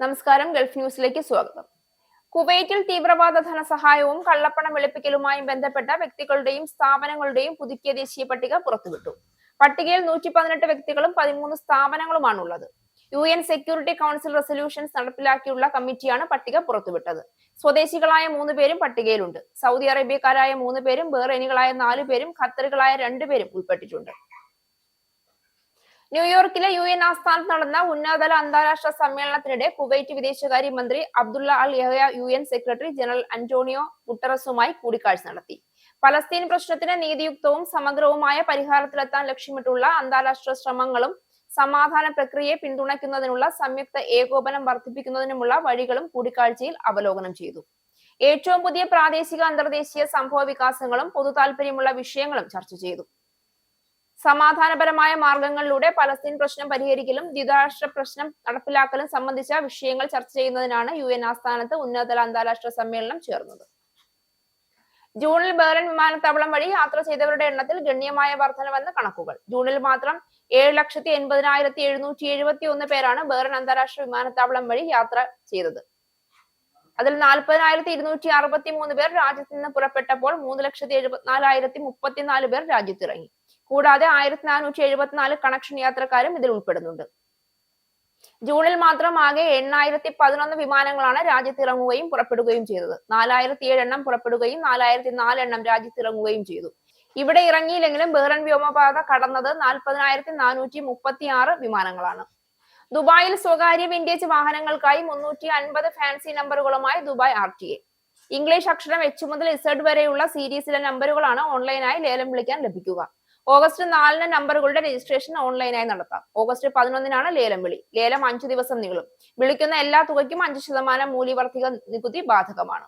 നമസ്കാരം, ഗൾഫ് ന്യൂസിലേക്ക് സ്വാഗതം. കുവൈറ്റിൽ തീവ്രവാദ ധനസഹായവും കള്ളപ്പണം വെളുപ്പിക്കലുമായും ബന്ധപ്പെട്ട വ്യക്തികളുടെയും സ്ഥാപനങ്ങളുടെയും പുതുക്കിയ ദേശീയ പട്ടിക പുറത്തുവിട്ടു. പട്ടികയിൽ 118 വ്യക്തികളും 13 സ്ഥാപനങ്ങളുമാണുള്ളത്. UN സെക്യൂരിറ്റി കൗൺസിൽ റെസൊല്യൂഷൻസ് നടപ്പിലാക്കിയുള്ള കമ്മിറ്റിയാണ് പട്ടിക പുറത്തുവിട്ടത്. സ്വദേശികളായ 3 പേരും പട്ടികയിലുണ്ട്. സൗദി അറേബ്യക്കാരായ 3 പേരും ബഹ്റൈനികളായ 4 പേരും ഖത്തറുകളായ 2 പേരും ഉൾപ്പെട്ടിട്ടുണ്ട്. ന്യൂയോർക്കിലെ UN ആസ്ഥാനത്ത് നടന്ന ഉന്നതതല അന്താരാഷ്ട്ര സമ്മേളനത്തിനിടെ കുവൈറ്റ് വിദേശകാര്യമന്ത്രി Abdullah al Yahya UN secretary general Antonio ഗുട്ടറസുമായി കൂടിക്കാഴ്ച നടത്തി. പലസ്തീൻ പ്രശ്നത്തിന് നീതിയുക്തവും സമഗ്രവുമായ പരിഹാരത്തിലെത്താൻ ലക്ഷ്യമിട്ടുള്ള അന്താരാഷ്ട്ര ശ്രമങ്ങളും സമാധാന പ്രക്രിയയെ പിന്തുണയ്ക്കുന്നതിനുള്ള സംയുക്ത ഏകോപനം വർദ്ധിപ്പിക്കുന്നതിനുമുള്ള വഴികളും കൂടിക്കാഴ്ചയിൽ അവലോകനം ചെയ്തു. ഏറ്റവും പുതിയ പ്രാദേശിക അന്തർദേശീയ സംഭവ വികാസങ്ങളും പൊതു താൽപര്യമുള്ള വിഷയങ്ങളും ചർച്ച ചെയ്തു. സമാധാനപരമായ മാർഗങ്ങളിലൂടെ പലസ്തീൻ പ്രശ്നം പരിഹരിക്കലും ദ്വിരാഷ്ട്ര പ്രശ്നം നടപ്പിലാക്കലും സംബന്ധിച്ച വിഷയങ്ങൾ ചർച്ച ചെയ്യുന്നതിനാണ് UN ആസ്ഥാനത്ത് ഉന്നതതല അന്താരാഷ്ട്ര സമ്മേളനം ചേർന്നത്. ജൂണിൽ ബഹ്റൈൻ വിമാനത്താവളം വഴി യാത്ര ചെയ്തവരുടെ എണ്ണത്തിൽ ഗണ്യമായ വർധനവെന്ന് കണക്കുകൾ. ജൂണിൽ മാത്രം 7,80,771 പേരാണ് ബഹ്റൈൻ അന്താരാഷ്ട്ര വിമാനത്താവളം വഴി യാത്ര ചെയ്തത്. അതിൽ 40,263 പേർ രാജ്യത്ത് നിന്ന് പുറപ്പെട്ടപ്പോൾ 3,74,034 പേർ രാജ്യത്തിറങ്ങി. കൂടാതെ 1,474 കണക്ഷൻ യാത്രക്കാരും ഇതിൽ ഉൾപ്പെടുന്നുണ്ട്. ജൂണിൽ മാത്രം ആകെ 8,011 വിമാനങ്ങളാണ് രാജ്യത്തിറങ്ങുകയും പുറപ്പെടുകയും ചെയ്തത്. 4,007 എണ്ണം പുറപ്പെടുകയും 4,004 എണ്ണം രാജ്യത്തിറങ്ങുകയും ചെയ്തു. ഇവിടെ ഇറങ്ങിയില്ലെങ്കിലും ബഹ്റൈൻ വ്യോമപാത കടന്നത് 40,436 വിമാനങ്ങളാണ്. ദുബായിൽ സ്വകാര്യ വിന്റേജ് വാഹനങ്ങൾക്കായി 350 ഫാൻസി നമ്പറുകളുമായി ദുബായ് RTA. ഇംഗ്ലീഷ് അക്ഷരം H മുതൽ Z വരെയുള്ള സീരീസിലെ നമ്പറുകളാണ് ഓൺലൈനായി ലേലം വിളിക്കാൻ ലഭിക്കുക. ഓഗസ്റ്റ് 4-ന് നമ്പറുകളുടെ രജിസ്ട്രേഷൻ ഓൺലൈനായി നടത്താം. ഓഗസ്റ്റ് 11-നാണ് ലേലം വിളി. ലേലം 5 ദിവസം നീളും. വിളിക്കുന്ന എല്ലാ തുകയ്ക്കും 5% മൂല്യവർദ്ധിത നികുതി ബാധകമാണ്.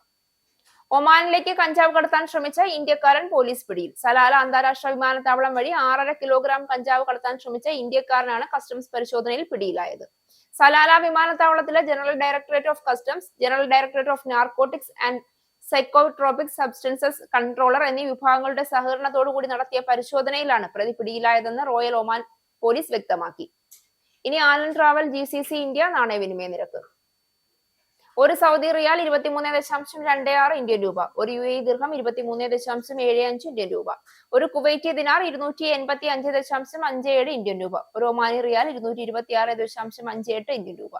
ഒമാനിലേക്ക് കഞ്ചാവ് കടത്താൻ ശ്രമിച്ച ഇന്ത്യക്കാരൻ പോലീസ് പിടിയിൽ. സലാല അന്താരാഷ്ട്ര വിമാനത്താവളം വഴി 6.5 കിലോഗ്രാം കഞ്ചാവ് കടത്താൻ ശ്രമിച്ച ഇന്ത്യക്കാരനാണ് കസ്റ്റംസ് പരിശോധനയിൽ പിടിയിലായത്. സലാല വിമാനത്താവളത്തിലെ general directorate of customs, general directorate of narcotics and psychotropic substances controller എന്നീ വിഭാഗങ്ങളുടെ സഹകരണത്തോടുകൂടി നടത്തിയ പരിശോധനയിലാണ് പ്രതി പിടിയിലായതെന്ന് റോയൽ ഒമാൻ പോലീസ് വ്യക്തമാക്കി. ഇനി ആലൻ ട്രാവൽ GCC ഇന്ത്യ നാണയവിനിമയ നിരക്ക്. ഒരു സൗദി റിയാൽ 23.26 ഇന്ത്യൻ രൂപ, ഒരു UAE ദിർഹം 23.75 ഇന്ത്യൻ രൂപ, ഒരു കുവൈറ്റി ദിനാർ 285.57 ഇന്ത്യൻ രൂപ, ഒരു ഒമാനി റിയാൽ 226.58 ഇന്ത്യൻ രൂപ.